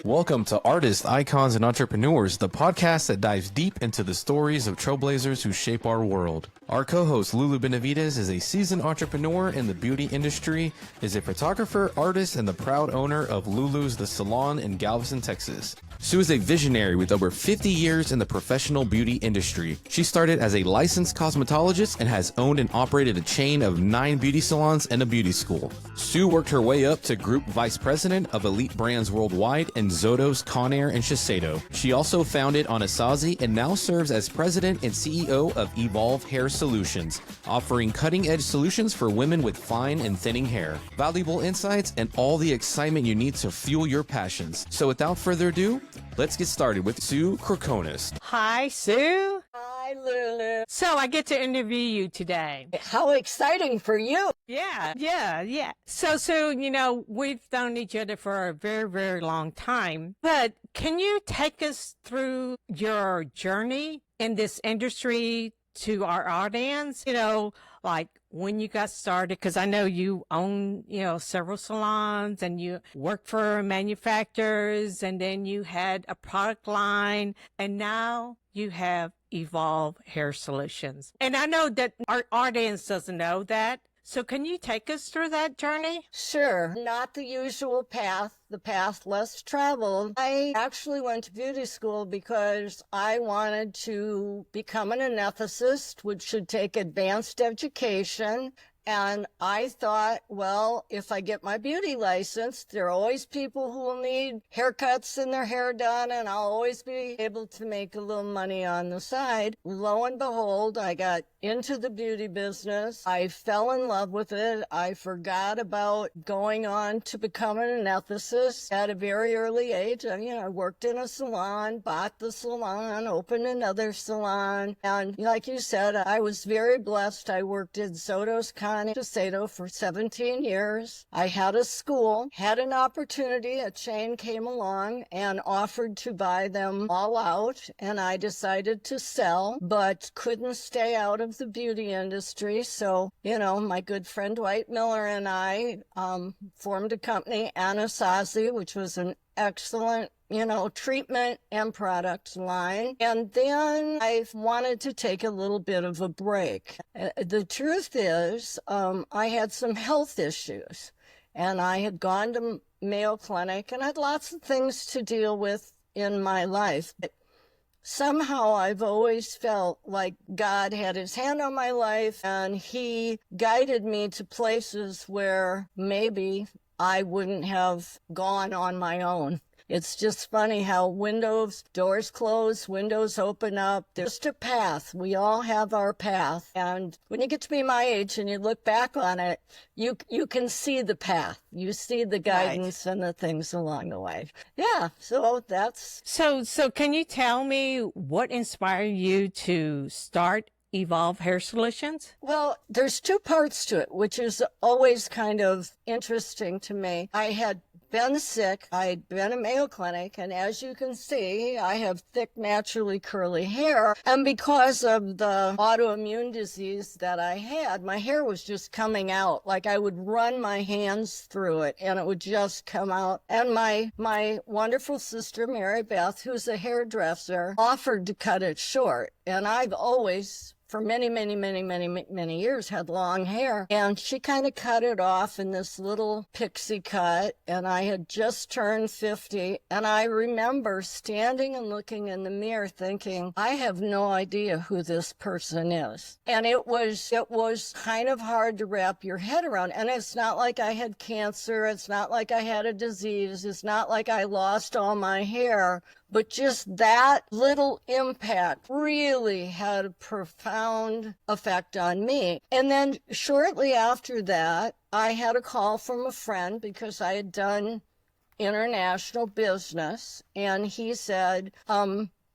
Welcome to Artists, Icons, and Entrepreneurs, the podcast that dives deep into the stories of trailblazers who shape our world. Our co-host, Lulu Benavidez, is a seasoned entrepreneur in the beauty industry, is a photographer, artist, and the proud owner of Lulu's The Salon in Galveston, Texas. Sue is a visionary with over 50 years in the professional beauty industry. She started as a licensed cosmetologist and has owned and operated a chain of 9 beauty salons and a beauty school. Sue worked her way up to Group Vice President of Elite Brands Worldwide and Zotos, Conair, and Shiseido. She also founded Anasazi and now serves as President and CEO of Evolve Hair Solutions, offering cutting-edge solutions for women with fine and thinning hair. Valuable insights and all the excitement you need to fuel your passions. So without further ado, let's get started with Sue Krokonis. Hi, Sue. Hi, Lulu. So I get to interview you today. How exciting for you. Yeah. So, we've known each other for a very, very long time. But can you take us through your journey in this industry to our audience? Like when you got started, because I know you own, several salons and you work for manufacturers, and then you had a product line, and now you have Evolve Hair Solutions. And I know that our audience doesn't know that. So can you take us through that journey? Sure. Not the usual path, the path less traveled. I actually went to beauty school because I wanted to become an anesthetist, which should take advanced education. And I thought, well, if I get my beauty license, there are always people who will need haircuts and their hair done, and I'll always be able to make a little money on the side. Lo and behold, I got into the beauty business. I fell in love with it. I forgot about going on to become an anesthetist at a very early age. I worked in a salon, bought the salon, opened another salon. And like you said, I was very blessed. I worked in Zotos, Shiseido for 17 years. I had a school, had an opportunity. A chain came along and offered to buy them all out, and I decided to sell, but couldn't stay out of the beauty industry. So, my good friend Dwight Miller and I formed a company, Anasazi, which was an excellent treatment and product line. And then I wanted to take a little bit of a break. The truth is, I had some health issues, and I had gone to Mayo Clinic and had lots of things to deal with in my life. But somehow I've always felt like God had his hand on my life, and he guided me to places where maybe I wouldn't have gone on my own. It's just funny how doors close, windows open up. There's just a path. We all have our path. And when you get to be my age and you look back on it, you can see the path. You see the guidance and the things along the way. Yeah, so that's... So can you tell me what inspired you to start Evolve Hair Solutions? Well, there's 2 parts to it, which is always kind of interesting to me. I had been sick. I'd been at Mayo Clinic, and as you can see, I have thick, naturally curly hair. And because of the autoimmune disease that I had, my hair was just coming out. Like I would run my hands through it, and it would just come out. And my wonderful sister, Mary Beth, who's a hairdresser, offered to cut it short. And I've always, for many years, had long hair, and she kind of cut it off in this little pixie cut, and I had just turned 50, and I remember standing and looking in the mirror thinking, I have no idea who this person is. And it was kind of hard to wrap your head around. And it's not like I had cancer, it's not like I had a disease, it's not like I lost all my hair. But just that little impact really had a profound effect on me. And then shortly after that, I had a call from a friend because I had done international business. And he said,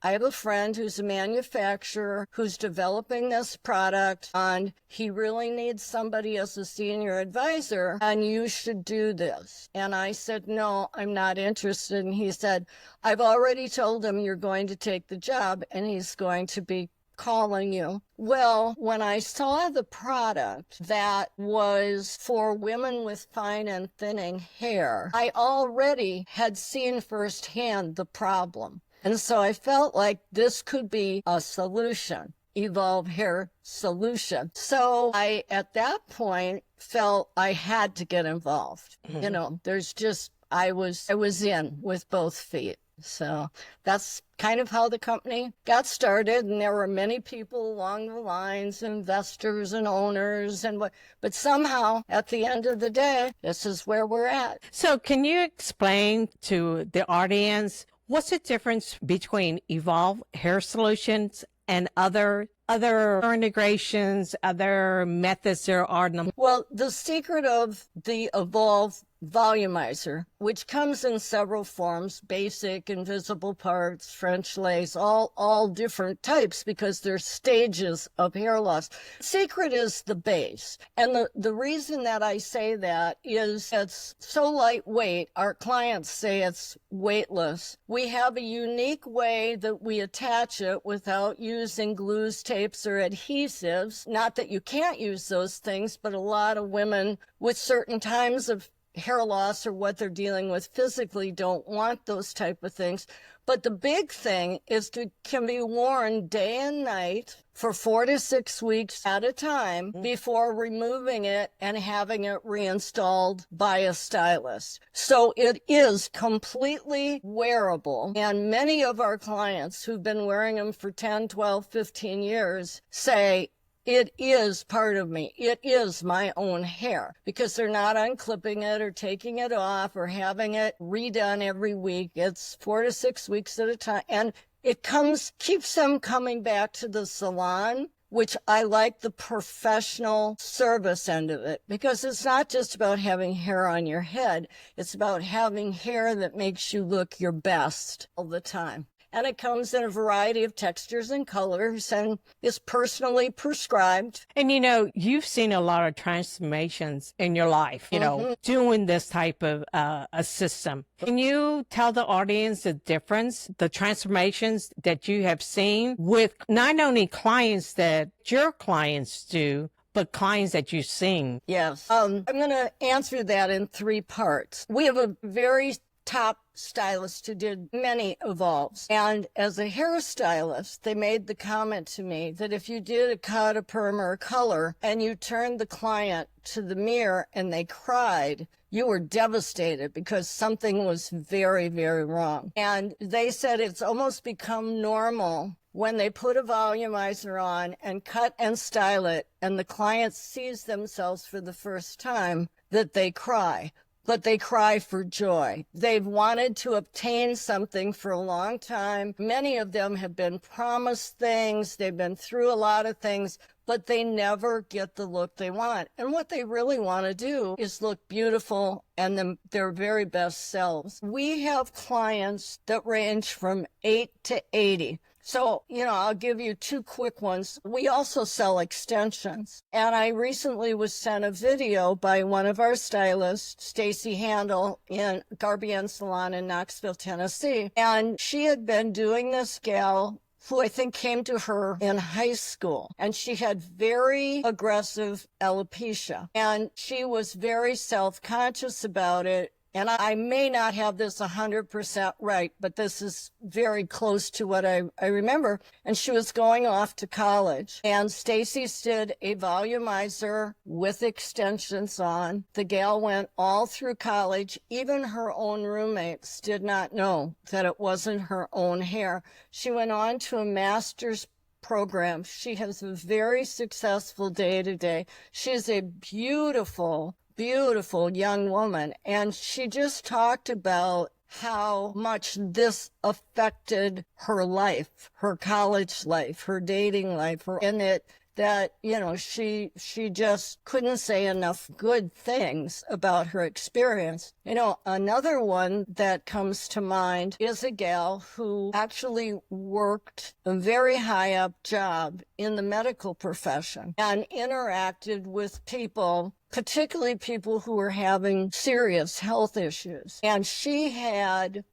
I have a friend who's a manufacturer who's developing this product, and he really needs somebody as a senior advisor, and you should do this. And I said, no, I'm not interested. And he said, I've already told him you're going to take the job, and he's going to be calling you. Well, when I saw the product that was for women with fine and thinning hair, I already had seen firsthand the problem. And so I felt like this could be a solution. Evolve Hair solution. So I, at that point, felt I had to get involved. You know, there's just, I was in with both feet. So that's kind of how the company got started. And there were many people along the lines, investors and owners, and but somehow at the end of the day, this is where we're at. So can you explain to the audience what's the difference between Evolve Hair Solutions and other integrations, other methods there are? Well, the secret of the Evolve volumizer, which comes in several forms, basic, invisible parts, French lace, all different types, because there's stages of hair loss. Secret is the base. And the reason that I say that is it's so lightweight. Our clients say it's weightless. We have a unique way that we attach it without using glues, tapes, or adhesives. Not that you can't use those things, but a lot of women with certain times of hair loss or what they're dealing with physically don't want those type of things. But the big thing is it can be worn day and night for 4 to 6 weeks at a time before removing it and having it reinstalled by a stylist. So it is completely wearable. And many of our clients who've been wearing them for 10, 12, 15 years say, it is part of me. It is my own hair, because they're not unclipping it or taking it off or having it redone every week. It's 4 to 6 weeks at a time. And it keeps them coming back to the salon, which I like the professional service end of it, because it's not just about having hair on your head. It's about having hair that makes you look your best all the time. And it comes in a variety of textures and colors and is personally prescribed. And, you know, you've seen a lot of transformations in your life, you know, doing this type of a system. Can you tell the audience the difference, the transformations that you have seen with not only clients that your clients do, but clients that you've seen? Yes. I'm going to answer that in 3 parts. We have a very top stylist who did many evolves. And as a hairstylist, they made the comment to me that if you did a cut, a perm, or a color, and you turned the client to the mirror and they cried, you were devastated because something was very, very wrong. And they said it's almost become normal when they put a volumizer on and cut and style it, and the client sees themselves for the first time, that they cry. But they cry for joy. They've wanted to obtain something for a long time. Many of them have been promised things. They've been through a lot of things, but they never get the look they want. And what they really want to do is look beautiful and their very best selves. We have clients that range from 8 to 80. So, you know, I'll give you 2 quick ones. We also sell extensions. And I recently was sent a video by one of our stylists, Stacy Handel, in Garbian Salon in Knoxville, Tennessee. And she had been doing this gal who I think came to her in high school. And she had very aggressive alopecia. And she was very self-conscious about it. And I may not have this 100% right, but this is very close to what I remember. And she was going off to college. And Stacy did a volumizer with extensions on. The gal went all through college. Even her own roommates did not know that it wasn't her own hair. She went on to a master's program. She has a very successful day-to-day. She's a beautiful young woman. And she just talked about how much this affected her life, her college life, her dating life, that, you know, she just couldn't say enough good things about her experience. You know, another one that comes to mind is a gal who actually worked a very high up job in the medical profession and interacted with people, particularly people who were having serious health issues. And she had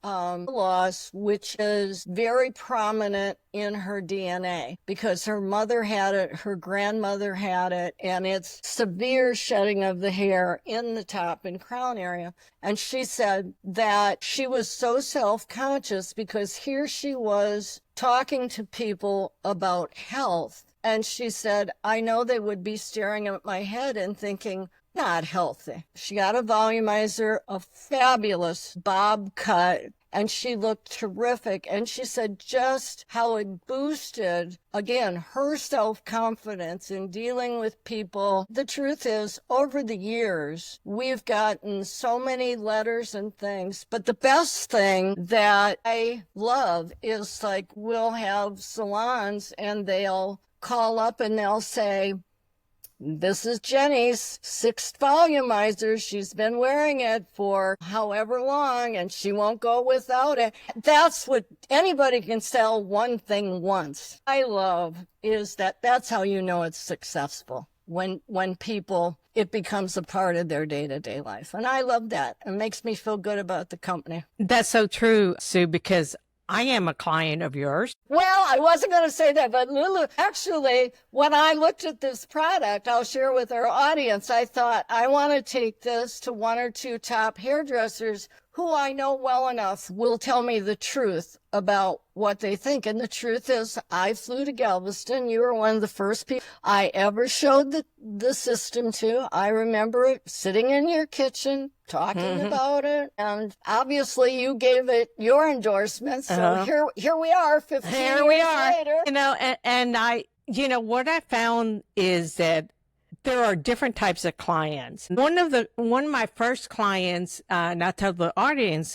loss, which is very prominent in her DNA because her mother had it, her grandmother had it, and it's severe shedding of the hair in the top and crown area. And she said that she was so self-conscious because here she was talking to people about health. And she said, I know they would be staring at my head and thinking, not healthy. She got a volumizer, a fabulous bob cut, and she looked terrific. And she said just how it boosted, again, her self-confidence in dealing with people. The truth is, over the years, we've gotten so many letters and things, but the best thing that I love is like we'll have salons and they'll call up and they'll say, this is Jenny's 6th volumizer. She's been wearing it for however long and she won't go without it. That's what anybody can sell one thing once. I love is that's how you know it's successful. When people, it becomes a part of their day-to-day life. And I love that. It makes me feel good about the company. That's so true, Sue, because I am a client of yours. Well, I wasn't going to say that, but Lulu, actually, when I looked at this product, I'll share with our audience, I thought I want to take this to 1 or 2 top hairdressers who I know well enough will tell me the truth about what they think. And the truth is, I flew to Galveston. You were one of the first people I ever showed the system to. I remember it sitting in your kitchen, talking about it. And obviously you gave it your endorsements. So here we are 15 years later. You know, and I, you know, what I found is that there are different types of clients. One of my first clients, and I tell the audience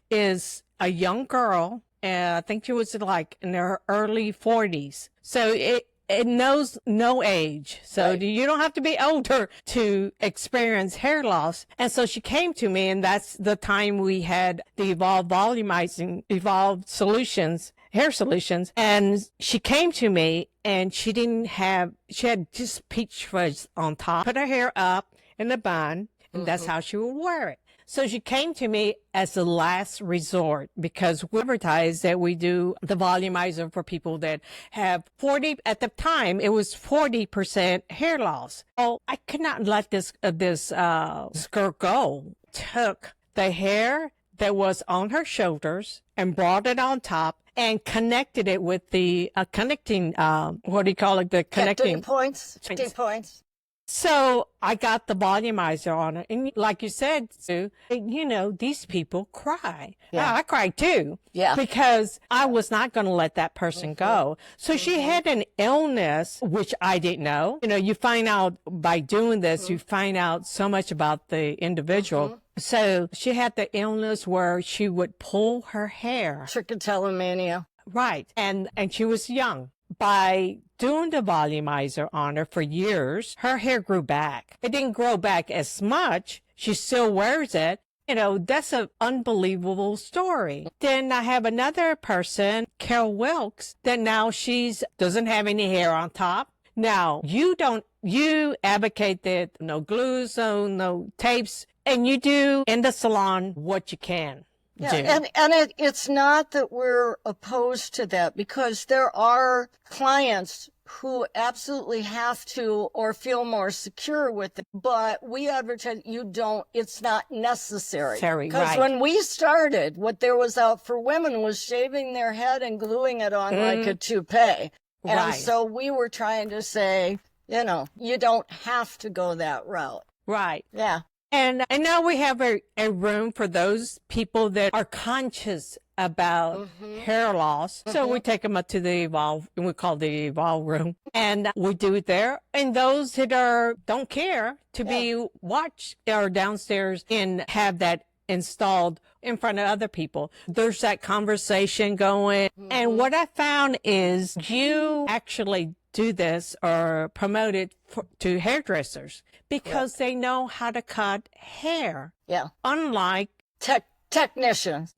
is a young girl. And I think she was like in her early 40s. So it knows no age. So Right. You don't have to be older to experience hair loss. And so she came to me, and that's the time we had the Evolved Solutions, hair solutions. And she came to me and she had just peach fuzz on top, put her hair up in a bun, and that's how she would wear it. So she came to me as the last resort because we advertise that we do the volumizer for people that have at the time, it was 40% hair loss. Oh, I could not let this skirt go. Took the hair that was on her shoulders and brought it on top and connected it with the connecting, what do you call it? The connecting points. So I got the volumizer on it. And like you said, Sue, you know, these people cry. Yeah. I cried too. Yeah. Because I was not going to let that person go. So she had an illness, which I didn't know. You know, you find out by doing this, you find out so much about the individual. So she had the illness where she would pull her hair. Trichotillomania. Right. And she was young. By doing the volumizer on her for years, her hair grew back. It didn't grow back as much. She still wears it. You know, that's an unbelievable story. Then I have another person, Carol Wilkes, that now doesn't have any hair on top. Now, you advocate that no glues, no tapes, and you do in the salon what you can. Yeah, and it's not that we're opposed to that because there are clients who absolutely have to or feel more secure with it. But we advertise it's not necessary. Because when we started, what there was out for women was shaving their head and gluing it on like a toupee. And so we were trying to say, you know, you don't have to go that route. Right. Yeah. And now we have a room for those people that are conscious about hair loss. So we take them up to the Evolve, and we call the Evolve room, and we do it there. And those that don't care to be watched are downstairs and have that installed in front of other people. There's that conversation going. And what I found is you actually do this or promote it to hairdressers because they know how to cut hair. Yeah. Unlike technicians,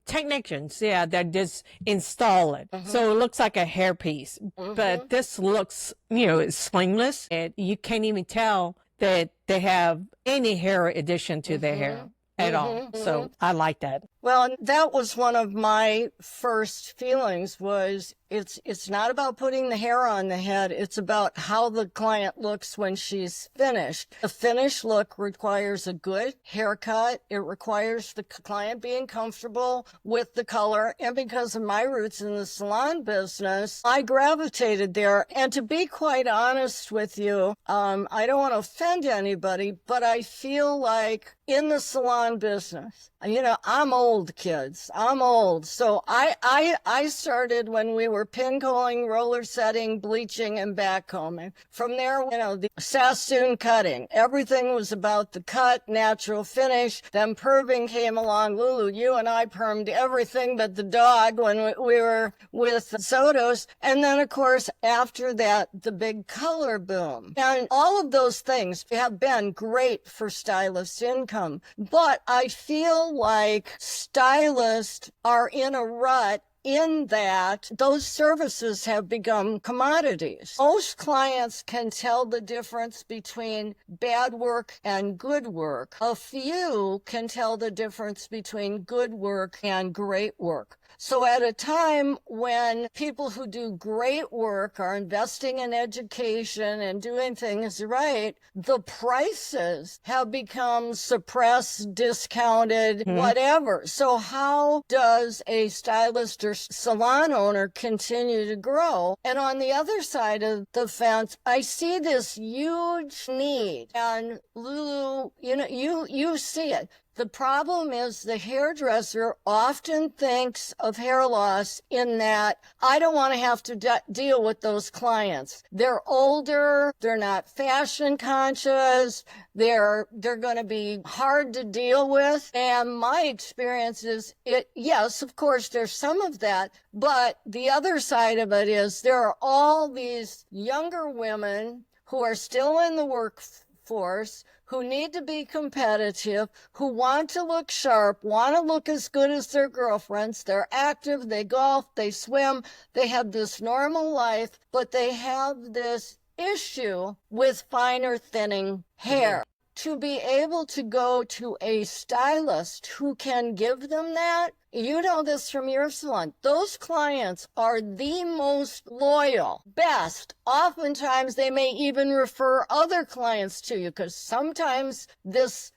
yeah, that just install it. So it looks like a hairpiece. But this looks, you know, it's slingless. And you can't even tell that they have any hair addition to their hair at all. So I like that. Well, that was one of my first feelings was it's not about putting the hair on the head. It's about how the client looks when she's finished. A finished look requires a good haircut. It requires the client being comfortable with the color. And because of my roots in the salon business, I gravitated there. And to be quite honest with you, I don't want to offend anybody, but I feel like in the salon business, I'm old, kids. I'm old. So I started when we were pincoing, roller setting, bleaching, and backcombing. From there, the Sassoon cutting. Everything was about the cut, natural finish. Then perving came along. Lulu, you and I permed everything but the dog when we were with the Sotos. And then, of course, after that, the big color boom. And all of those things have been great for stylist income. But I feel like stylists are in a rut in that those services have become commodities. Most clients can tell the difference between bad work and good work. A few can tell the difference between good work and great work. So at a time when people who do great work are investing in education and doing things right, the prices have become suppressed, discounted, whatever. So how does a stylist or salon owner continue to grow? And on the other side of the fence, I see this huge need. And Lulu, you see it. The problem is the hairdresser often thinks of hair loss in that I don't want to have to deal with those clients. They're older, they're not fashion conscious, they're going to be hard to deal with. And my experience is yes, of course, there's some of that, but the other side of it is there are all these younger women who are still in the workforce, who need to be competitive, who want to look sharp, want to look as good as their girlfriends. They're active, they golf, they swim, they have this normal life, but they have this issue with finer thinning hair. To be able to go to a stylist who can give them that, you know this from your salon, those clients are the most loyal, best. Oftentimes they may even refer other clients to you because sometimes this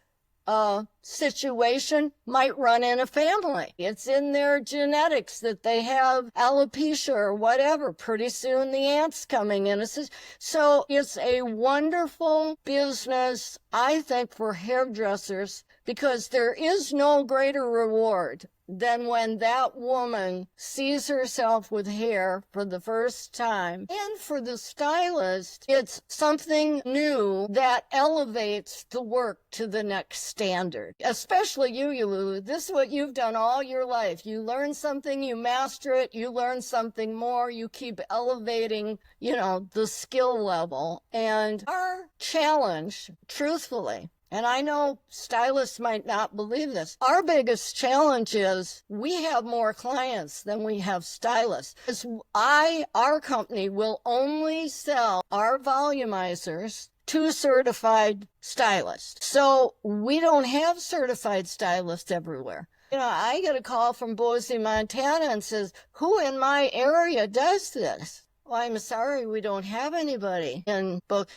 situation might run in a family. It's in their genetics that they have alopecia or whatever. Pretty soon the aunt's coming in. So it's a wonderful business, I think, for hairdressers because there is no greater reward than when that woman sees herself with hair for the first time. And for the stylist, it's something new that elevates the work to the next standard. Especially you, Lulu. This is what you've done all your life. You learn something, you master it, you learn something more, you keep elevating, the skill level. And our challenge, truthfully, and I know stylists might not believe this. Our biggest challenge is we have more clients than we have stylists. Our company will only sell our volumizers to certified stylists. So we don't have certified stylists everywhere. I get a call from Boise, Montana and says, who in my area does this? Well, I'm sorry, we don't have anybody. And both,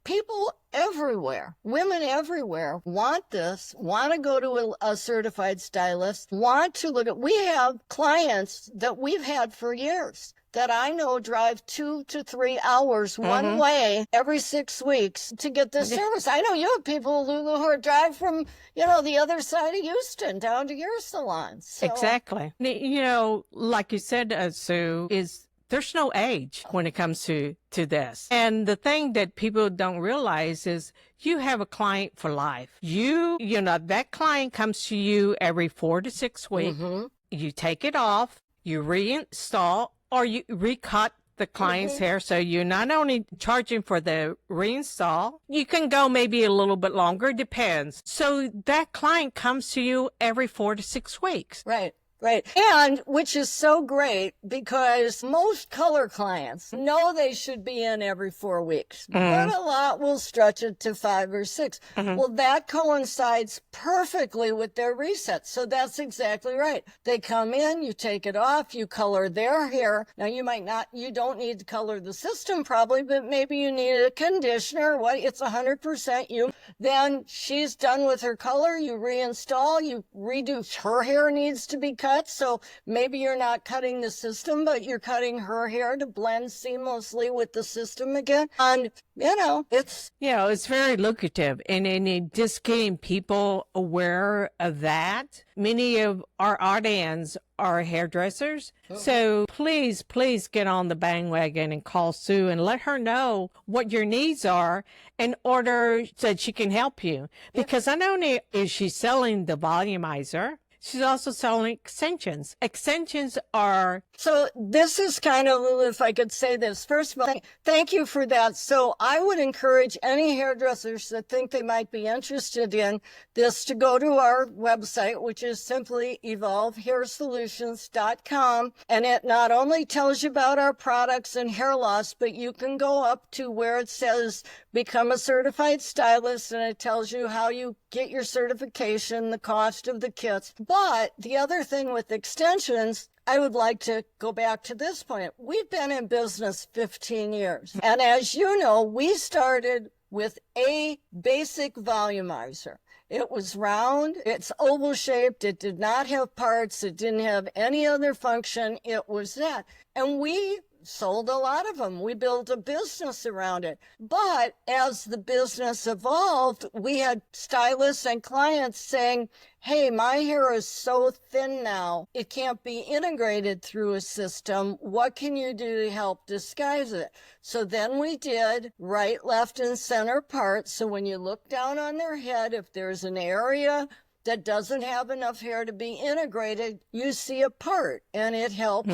people everywhere, women everywhere want this, want to go to a certified stylist, want to look at, we have clients that we've had for years that I know drive 2 to 3 hours one way every 6 weeks to get this service. I know you have people, Lulu, who drive from, the other side of Houston down to your salon. So. Exactly. Like you said, Sue, there's no age when it comes to this. And the thing that people don't realize is you have a client for life. That client comes to you every 4 to 6 weeks. You take it off, you reinstall, or you recut the client's hair. So you're not only charging for the reinstall, you can go maybe a little bit longer, depends. So that client comes to you every 4 to 6 weeks. Right. Right. And which is so great because most color clients know they should be in every 4 weeks, but a lot will stretch it to 5 or 6. Well, that coincides perfectly with their reset. So that's exactly right. They come in, you take it off, you color their hair. Now you don't need to color the system probably, but maybe you need a conditioner. It's 100% you. Then she's done with her color. You reinstall, you redo. Her hair needs to be cut. So maybe you're not cutting the system, but you're cutting her hair to blend seamlessly with the system again. And, it's very lucrative. And just getting people aware of that. Many of our audience are hairdressers. So please get on the bandwagon and call Sue and let her know what your needs are in order that she can help you. Because not only is she selling the volumizer, she's also selling extensions. Extensions are... So this is kind of, Lulu, if I could say this. First of all, thank you for that. So I would encourage any hairdressers that think they might be interested in this to go to our website, which is simply evolvehairsolutions.com. And it not only tells you about our products and hair loss, but you can go up to where it says become a certified stylist, and it tells you how you get your certification, the cost of the kits. But the other thing with extensions, I would like to go back to this point. We've been in business 15 years. And as you know, we started with a basic volumizer. It was round, it's oval shaped, it did not have parts, it didn't have any other function, it was that. And we sold a lot of them. We built a business around it. But as the business evolved, we had stylists and clients saying, hey, my hair is so thin now, it can't be integrated through a system. What can you do to help disguise it? So then we did right, left, and center parts. So when you look down on their head, if there's an area that doesn't have enough hair to be integrated, you see a part, and it helps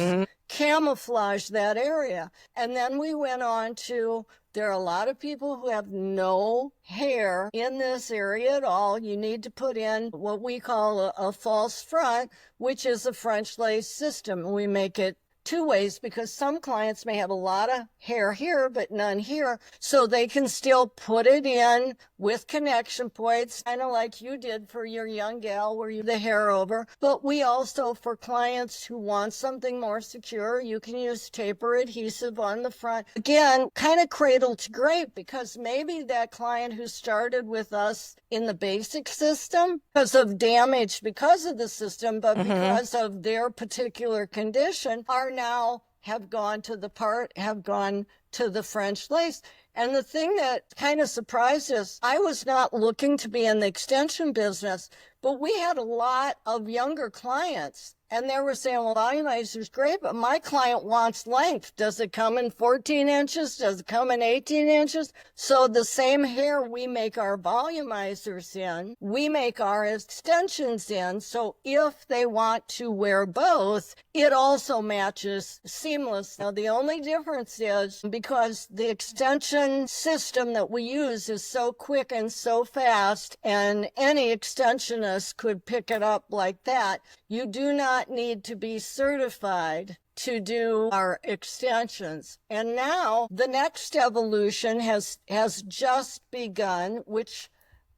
camouflage that area. And then we went on to, there are a lot of people who have no hair in this area at all. You need to put in what we call a false front, which is a French lace system. We make it 2 ways because some clients may have a lot of hair here but none here, so they can still put it in with connection points, kind of like you did for your young gal where you the hair over. But we also, for clients who want something more secure, you can use taper adhesive on the front. Again, kind of cradle to grave, because maybe that client who started with us in the basic system because of damage because of the system, but because of their particular condition, are now have gone to the part, have gone to the French lace. And the thing that kind of surprised us, I was not looking to be in the extension business, but we had a lot of younger clients. And they were saying, well, volumizer's great, but my client wants length. Does it come in 14 inches? Does it come in 18 inches? So the same hair we make our volumizers in, we make our extensions in. So if they want to wear both, it also matches seamless. Now, the only difference is because the extension system that we use is so quick and so fast, and any extensionist could pick it up like that, you do not need to be certified to do our extensions. And now the next evolution has just begun, which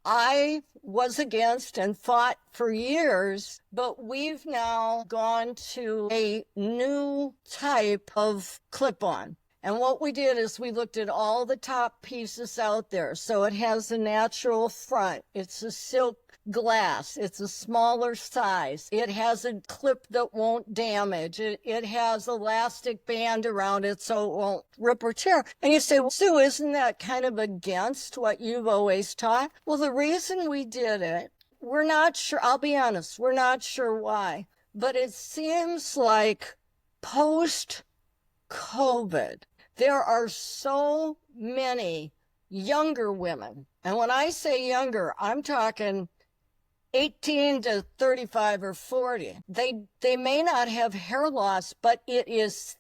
I was against and fought for years, but we've now gone to a new type of clip-on. And what we did is we looked at all the top pieces out there. So it has a natural front. It's a silk glass. It's a smaller size. It has a clip that won't damage. It has elastic band around it so it won't rip or tear. And you say, well, Sue, isn't that kind of against what you've always taught? Well, the reason we did it, we're not sure. I'll be honest, we're not sure why. But it seems like post-COVID, there are so many younger women. And when I say younger, I'm talking 18 to 35 or 40. They may not have hair loss, but it is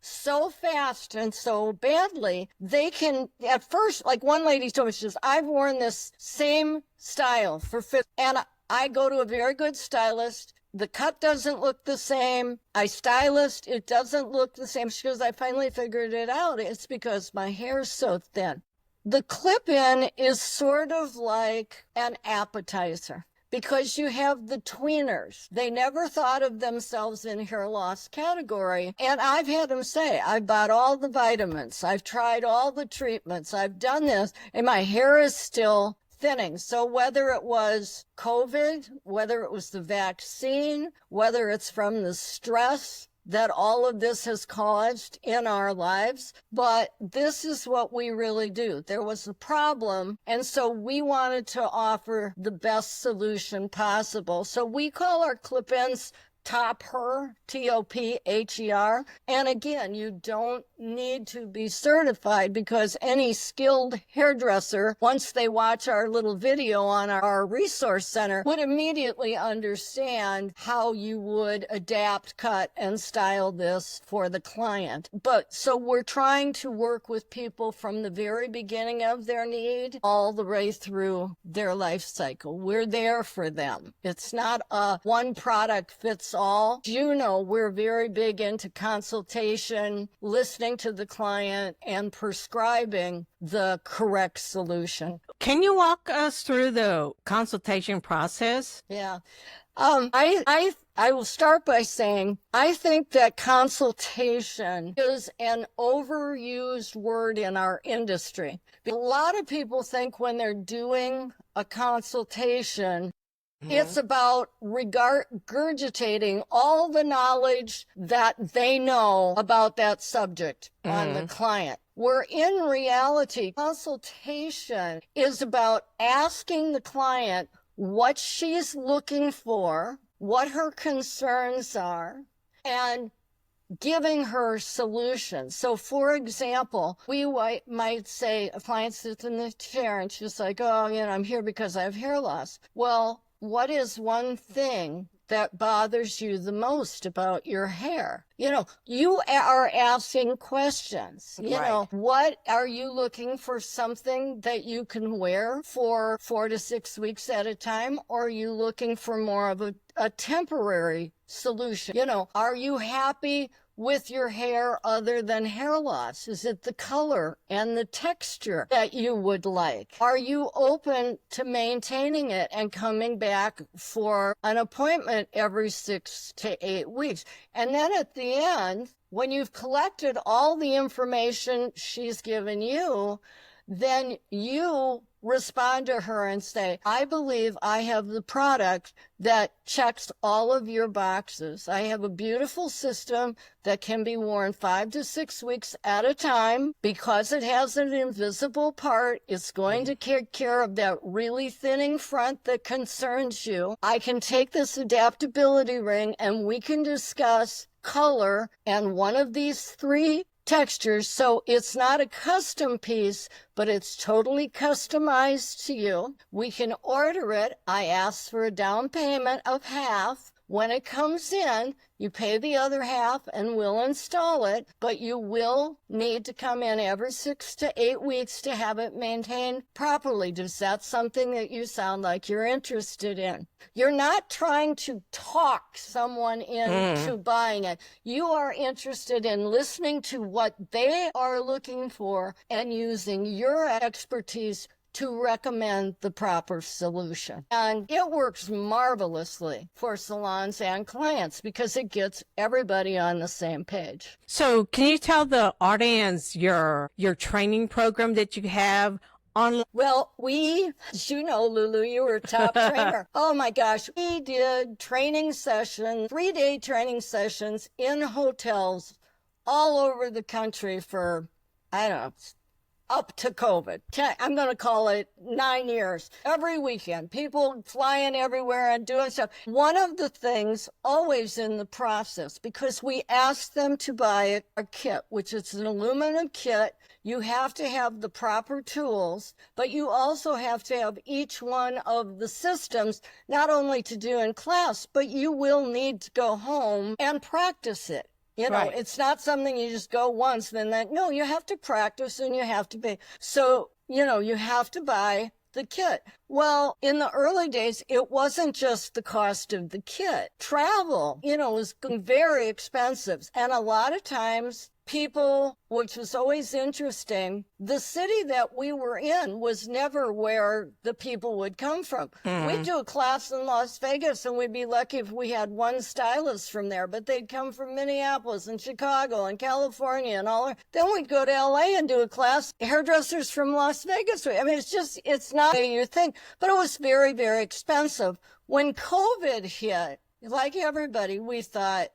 so fast and so badly, they can, at first, like one lady told me, she says, I've worn this same style for 50, and I go to a very good stylist. the cut doesn't look the same. I stylist, it doesn't look the same. She goes, I finally figured it out. It's because my hair's so thin. The clip-in is sort of like an appetizer because you have the tweeners. They never thought of themselves in hair loss category. And I've had them say, I've bought all the vitamins. I've tried all the treatments. I've done this, and my hair is still thinning. So whether it was COVID, whether it was the vaccine, whether it's from the stress that all of this has caused in our lives, but this is what we really do. There was a problem, and so we wanted to offer the best solution possible. So we call our clip-ins Topher, Topher. And again, you don't need to be certified because any skilled hairdresser, once they watch our little video on our resource center, would immediately understand how you would adapt, cut, and style this for the client. But so we're trying to work with people from the very beginning of their need all the way through their life cycle. We're there for them. It's not a one product fits all. You know, we're very big into consultation, listening to the client, and prescribing the correct solution. Can you walk us through the consultation process? Yeah. I will start by saying I think that consultation is an overused word in our industry. A lot of people think when they're doing a consultation, it's about regurgitating all the knowledge that they know about that subject on the client. Where in reality, consultation is about asking the client what she's looking for, what her concerns are, and giving her solutions. So for example, we might say a client sits in the chair and she's like, oh, I'm here because I have hair loss. Well, what is one thing that bothers you the most about your hair? You are asking questions. What are you looking for, something that you can wear for 4 to 6 weeks at a time? Or are you looking for more of a temporary solution? Are you happy with your hair other than hair loss? Is it the color and the texture that you would like? Are you open to maintaining it and coming back for an appointment every 6 to 8 weeks? And then at the end, when you've collected all the information she's given you, then you respond to her and say, I believe I have the product that checks all of your boxes. I have a beautiful system that can be worn 5 to 6 weeks at a time. Because it has an invisible part, it's going to take care of that really thinning front that concerns you. I can take this adaptability ring and we can discuss color and one of these 3 textures. So it's not a custom piece, but it's totally customized to you. We can order it. I ask for a down payment of half. When it comes in, you pay the other half and we'll install it, but you will need to come in every 6 to 8 weeks to have it maintained properly. Does that something that you sound like you're interested in? You're not trying to talk someone into buying it. You are interested in listening to what they are looking for and using your expertise to recommend the proper solution. And it works marvelously for salons and clients because it gets everybody on the same page. So can you tell the audience your training program that you have online? Well, as you know, Lulu, you were a top trainer. Oh my gosh, we did training sessions, 3-day training sessions in hotels all over the country for, I don't know, up to COVID. I'm going to call it 9 years. Every weekend, people flying everywhere and doing stuff. One of the things always in the process, because we ask them to buy a kit, which is an aluminum kit. You have to have the proper tools, but you also have to have each one of the systems, not only to do in class, but you will need to go home and practice it. Right. It's not something you just go once, then that. No, you have to practice and you have to be. So, you have to buy the kit. Well, in the early days, it wasn't just the cost of the kit. Travel, was very expensive. And a lot of times people, which was always interesting, the city that we were in was never where the people would come from. We'd do a class in Las Vegas and we'd be lucky if we had one stylist from there, but they'd come from Minneapolis and Chicago and California and all. Then we'd go to LA and do a class, hairdressers from Las Vegas. I mean, it's not your thing, but it was very, very expensive. When COVID hit, like everybody, we thought,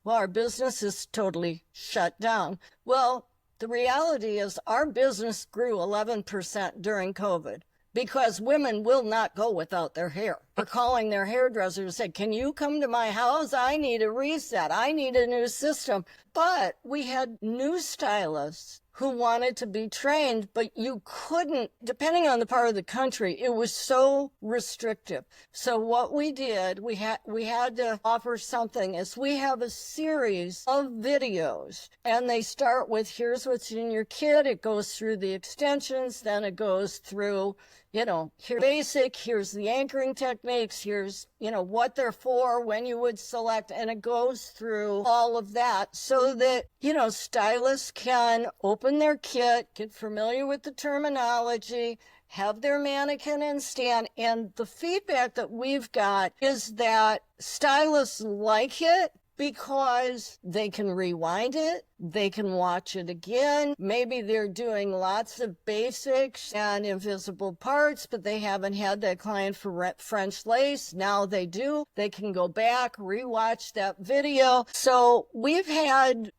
well, our business is totally shut down. Well, the reality is our business grew 11% during COVID because women will not go without their hair. They're calling their hairdresser to say, can you come to my house? I need a reset. I need a new system. But we had new stylists who wanted to be trained, but you couldn't, depending on the part of the country, it was so restrictive. So what we did, we had to offer something, is we have a series of videos, and they start with, here's what's in your kit. It goes through the extensions, then it goes through, here's basic, here's the anchoring techniques, here's, what they're for, when you would select, and it goes through all of that so that, stylists can open their kit, get familiar with the terminology, have their mannequin in stand. And the feedback that we've got is that stylists like it because they can rewind it, they can watch it again. Maybe they're doing lots of basics and invisible parts, but they haven't had that client for French lace. Now they do. They can go back, rewatch that video. So we've had,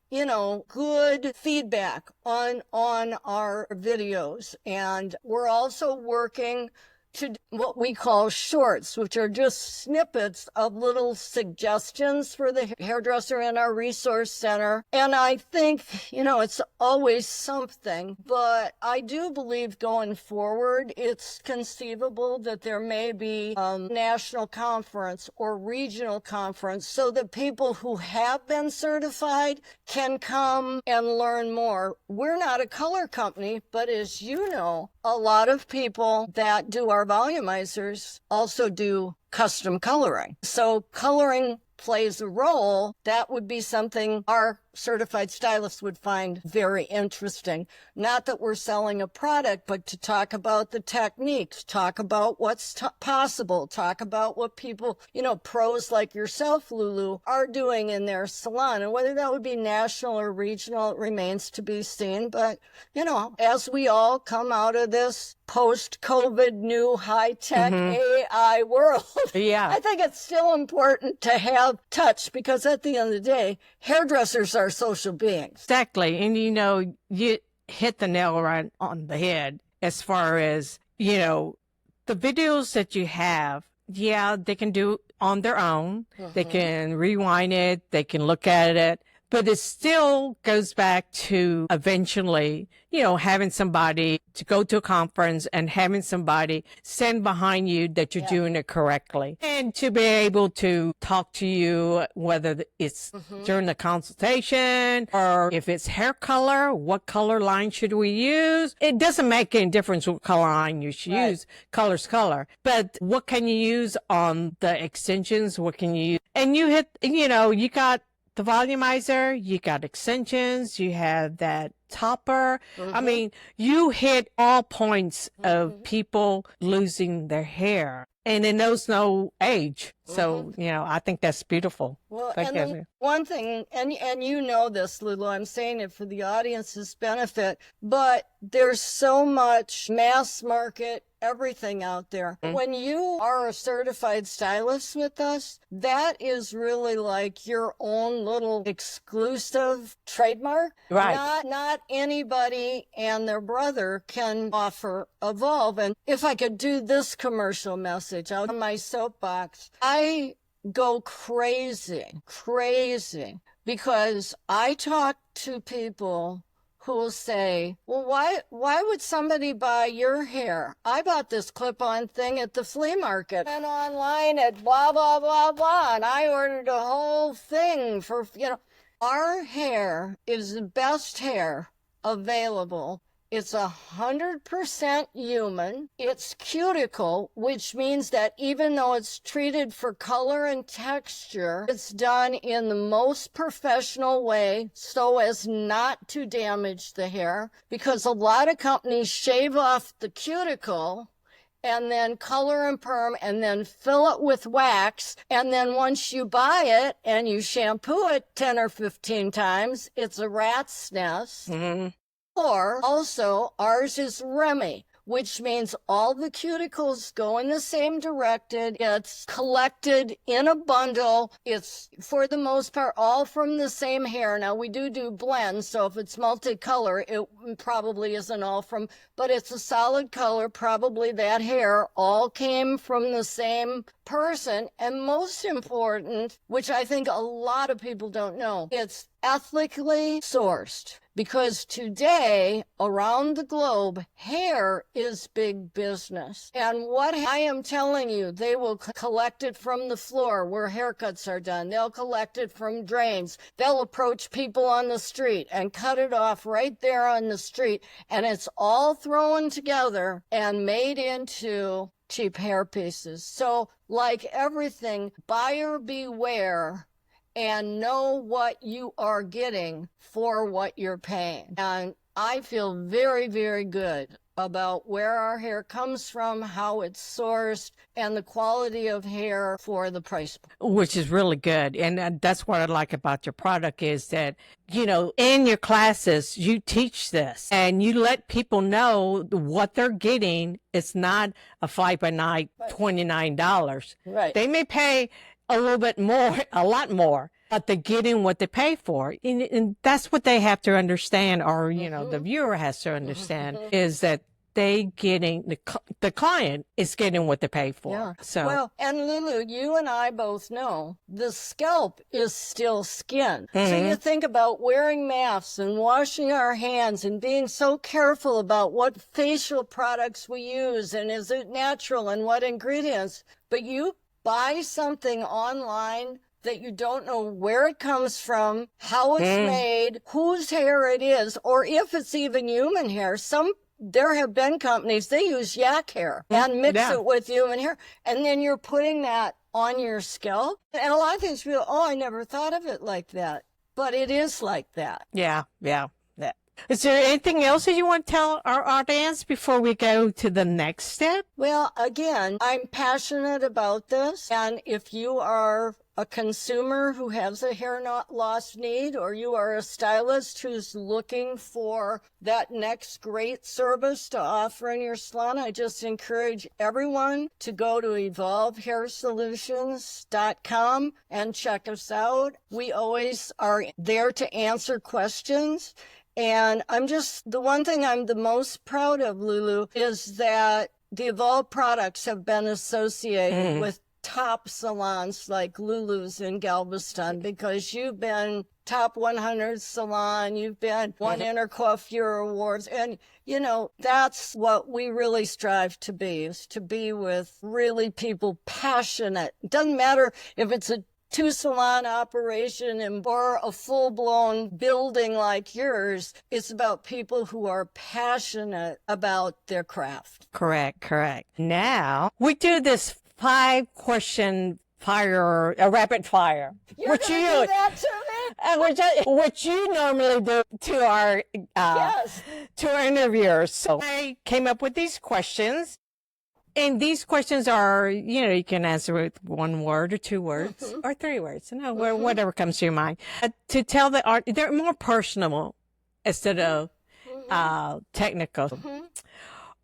good feedback on our videos. And we're also working to what we call shorts, which are just snippets of little suggestions for the hairdresser in our resource center. And I think, it's always something, but I do believe going forward, it's conceivable that there may be a national conference or regional conference so that people who have been certified can come and learn more. We're not a color company, but as you know, a lot of people that do our volumizers also do custom coloring. So coloring plays a role. That would be something our certified stylists would find very interesting. Not that we're selling a product, but to talk about the techniques, talk about what's possible, talk about what people, pros like yourself, Lulu, are doing in their salon. And whether that would be national or regional, it remains to be seen. But, as we all come out of this post-COVID new high-tech AI world, I think it's still important to have touch because at the end of the day, hairdressers are social beings. Exactly. And, you hit the nail right on the head as far as, the videos that you have, they can do on their own. They can rewind it. They can look at it. But it still goes back to eventually, having somebody to go to a conference and having somebody stand behind you that you're doing it correctly. And to be able to talk to you, whether it's during the consultation or if it's hair color, what color line should we use? It doesn't make any difference what color line you should use. Color's color. But what can you use on the extensions? What can you use? And you hit, you got the volumizer, you got extensions, you have that topper. I mean, you hit all points of people losing their hair. And it knows no age. So, I think that's beautiful. Well, and then one thing, and you know this, Lulu, I'm saying it for the audience's benefit, but there's so much mass market everything out there. When you are a certified stylist with us, that is really like your own little exclusive trademark. Right. Not anybody and their brother can offer Evolve. And if I could do this commercial message out of my soapbox, I go crazy because I talk to people who will say, well, why would somebody buy your hair? I bought this clip-on thing at the flea market and online at blah, blah, blah, blah, and I ordered a whole thing for, our hair is the best hair available It's 100% human. It's cuticle, which means that even though it's treated for color and texture, it's done in the most professional way so as not to damage the hair, because a lot of companies shave off the cuticle and then color and perm and then fill it with wax. And then once you buy it and you shampoo it 10 or 15 times, it's a rat's nest. Mm-hmm. Or also, ours is Remy, which means all the cuticles go in the same direction. It's collected in a bundle. It's, for the most part, all from the same hair. Now, we do blends, so if it's multicolor, it probably isn't all from, but it's a solid color. Probably that hair all came from the same person. And most important, which I think a lot of people don't know, it's ethically sourced. Because today, around the globe, hair is big business. And what I am telling you, they will collect it from the floor where haircuts are done. They'll collect it from drains. They'll approach people on the street and cut it off right there on the street. And it's all thrown together and made into cheap hair pieces. So, like everything, buyer beware. And know what you are getting for what you're paying. And I feel very, very good about where our hair comes from, how it's sourced, and the quality of hair for the price. Which is really good. And that's what I like about your product is that, you know, in your classes, you teach this and you let people know what they're getting. It's not a fly-by-night $29. Right. They may pay a little bit more, a lot more, but they're getting what they pay for. And that's what they have to understand, or, you know, the viewer has to understand, is that they getting, the client is getting what they pay for. Yeah. So, well, and Lulu, you and I both know the scalp is still skin. So you think about wearing masks and washing our hands and being so careful about what facial products we use and is it natural and what ingredients. But you buy something online that you don't know where it comes from, how it's made, whose hair it is, or if it's even human hair. There have been companies, they use yak hair and mix it with human hair. And then you're putting that on your scalp. And a lot of things feel, oh, I never thought of it like that. But it is like that. yeah. Is there anything else that you want to tell our audience before we go to the next step? Well, again, I'm passionate about this. And if you are a consumer who has a hair loss need, or you are a stylist who's looking for that next great service to offer in your salon, I just encourage everyone to go to evolvehairsolutions.com and check us out. We always are there to answer questions. And the one thing I'm the most proud of, Lulu, is that the Evolve products have been associated with top salons like Lulu's in Galveston, because you've been top 100 salon, you've been won Intercoiffure Awards. And, you know, that's what we really strive to be, is to be with really people passionate. It doesn't matter if it's a 2-salon operation or a full-blown building like yours. It's about people who are passionate about their craft. Correct. Now, we do this 5-question rapid fire. You're gonna do that to me? What you normally do to our Yes. to our interviewers. So I came up with these questions. And these questions are, you know, you can answer with 1 word or 2 words or 3 words, whatever comes to your mind. To tell the art, they're more personal instead of technical.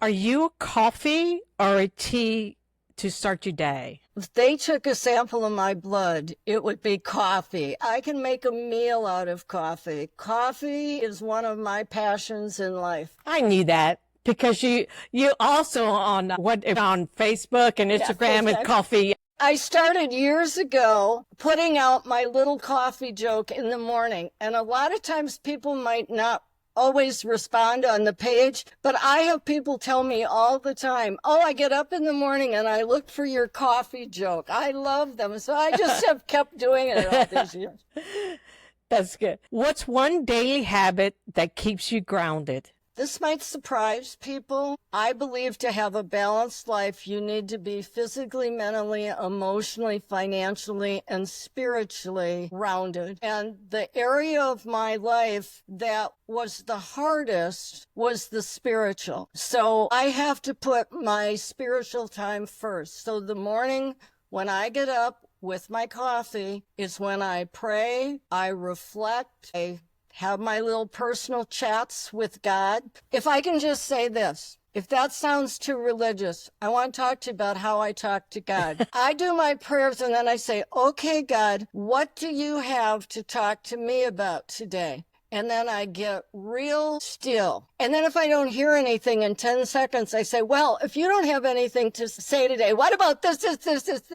Are you a coffee or a tea to start your day? If they took a sample of my blood, it would be coffee. I can make a meal out of coffee. Coffee is one of my passions in life. I knew that. Because you also on Facebook and Instagram and coffee. I started years ago putting out my little coffee joke in the morning. And a lot of times people might not always respond on the page, but I have people tell me all the time, oh, I get up in the morning and I look for your coffee joke. I love them. So I just have kept doing it all these years. That's good. What's one daily habit that keeps you grounded? This might surprise people. I believe to have a balanced life, you need to be physically, mentally, emotionally, financially, and spiritually rounded. And the area of my life that was the hardest was the spiritual. So I have to put my spiritual time first. So the morning when I get up with my coffee is when I pray, I reflect, I have my little personal chats with God. If I can just say this, if that sounds too religious, I want to talk to you about how I talk to God. I do my prayers and then I say, okay, God, what do you have to talk to me about today? And then I get real still. And then if I don't hear anything in 10 seconds, I say, well, if you don't have anything to say today, what about this?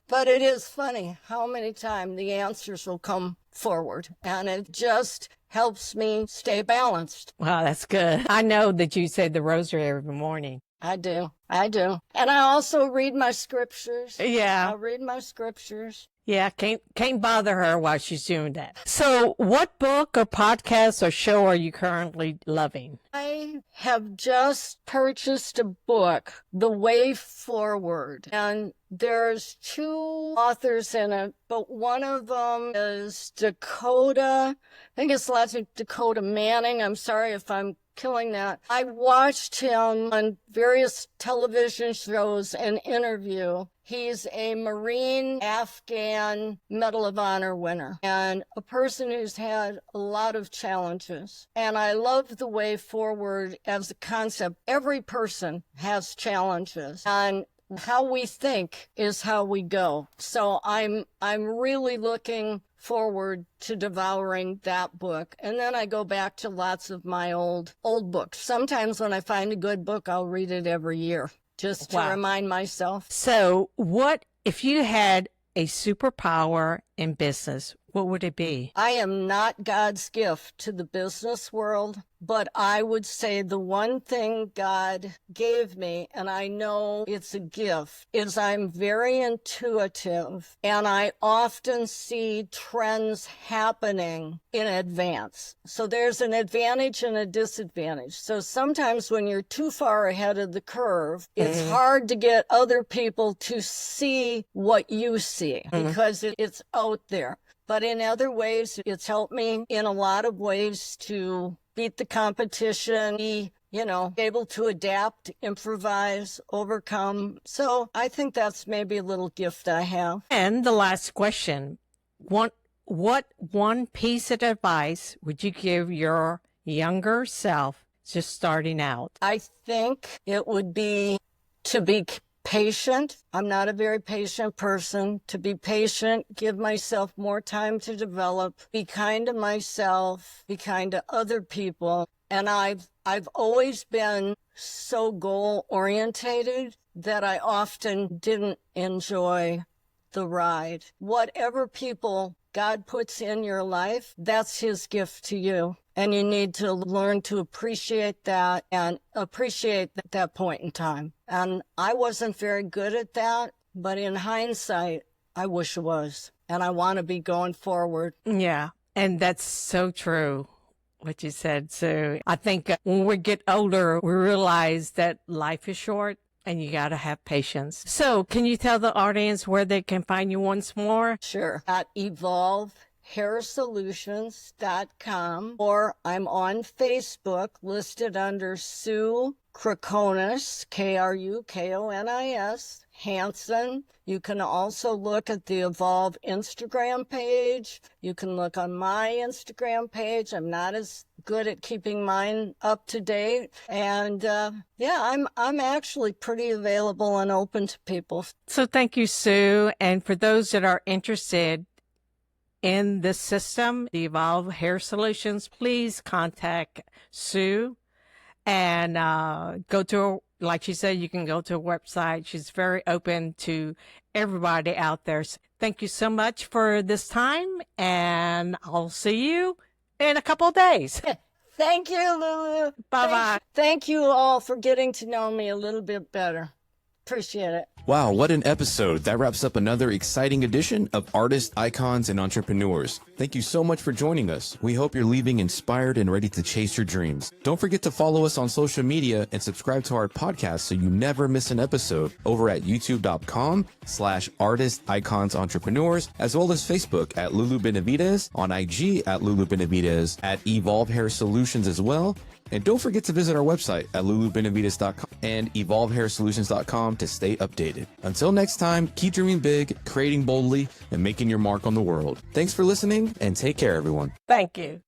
But it is funny how many times the answers will come forward. And it just helps me stay balanced. Wow, that's good. I know that you say the rosary every morning. I do. And I also read my scriptures. Yeah. I read my scriptures. Yeah, can't bother her while she's doing that. So what book or podcast or show are you currently loving? I have just purchased a book, The Way Forward, and there's 2 authors in it, but one of them is Dakota. I think it's last name Dakota Manning. I'm sorry if I'm killing that. I watched him on various television shows and interview. He's a Marine Afghan Medal of Honor winner and a person who's had a lot of challenges. And I love the way forward as a concept. Every person has challenges, and how we think is how we go. So I'm really looking forward to devouring that book. And then I go back to lots of my old books. Sometimes when I find a good book, I'll read it every year just to remind myself. So what if you had a superpower in business, what would it be? I am not God's gift to the business world, but I would say the one thing God gave me, and I know it's a gift, is I'm very intuitive, and I often see trends happening in advance. So there's an advantage and a disadvantage. So sometimes when you're too far ahead of the curve, it's hard to get other people to see what you see because it's out there. But in other ways, it's helped me in a lot of ways to beat the competition, be, able to adapt, improvise, overcome. So I think that's maybe a little gift I have. And the last question, what one piece of advice would you give your younger self just starting out? I think it would be to be patient. I'm not a very patient person. To be patient, give myself more time to develop, be kind to myself, be kind to other people. And I've always been so goal orientated that I often didn't enjoy the ride. Whatever people God puts in your life, that's his gift to you. And you need to learn to appreciate that and appreciate that point in time. And I wasn't very good at that, but in hindsight, I wish I was. And I want to be going forward. Yeah, and that's so true, what you said. So I think when we get older, we realize that life is short and you got to have patience. So can you tell the audience where they can find you once more? Sure. At evolvehairsolutions.com, or I'm on Facebook listed under Sue Krokonis, Krukonis, Hanson. You can also look at the Evolve Instagram page. You can look on my Instagram page. I'm not as good at keeping mine up to date. And I'm actually pretty available and open to people. So thank you, Sue. And for those that are interested in this system, the Evolve Hair Solutions, please contact Sue and go to, like she said, you can go to her website. She's very open to everybody out there. So thank you so much for this time, and I'll see you in a couple of days. Thank you, Lulu. Bye-bye. Thank you all for getting to know me a little bit better. Appreciate it. Wow, what an episode. That wraps up another exciting edition of Artists, Icons, and Entrepreneurs. Thank you so much for joining us. We hope you're leaving inspired and ready to chase your dreams. Don't forget to follow us on social media and subscribe to our podcast so you never miss an episode over at youtube.com/Artists, Icons, Entrepreneurs, as well as Facebook at Lulu Benavidez, on IG at Lulu Benavidez, at Evolve Hair Solutions as well. And don't forget to visit our website at lulubenavidez.com and evolvehairsolutions.com to stay updated. Until next time, keep dreaming big, creating boldly, and making your mark on the world. Thanks for listening, and take care, everyone. Thank you.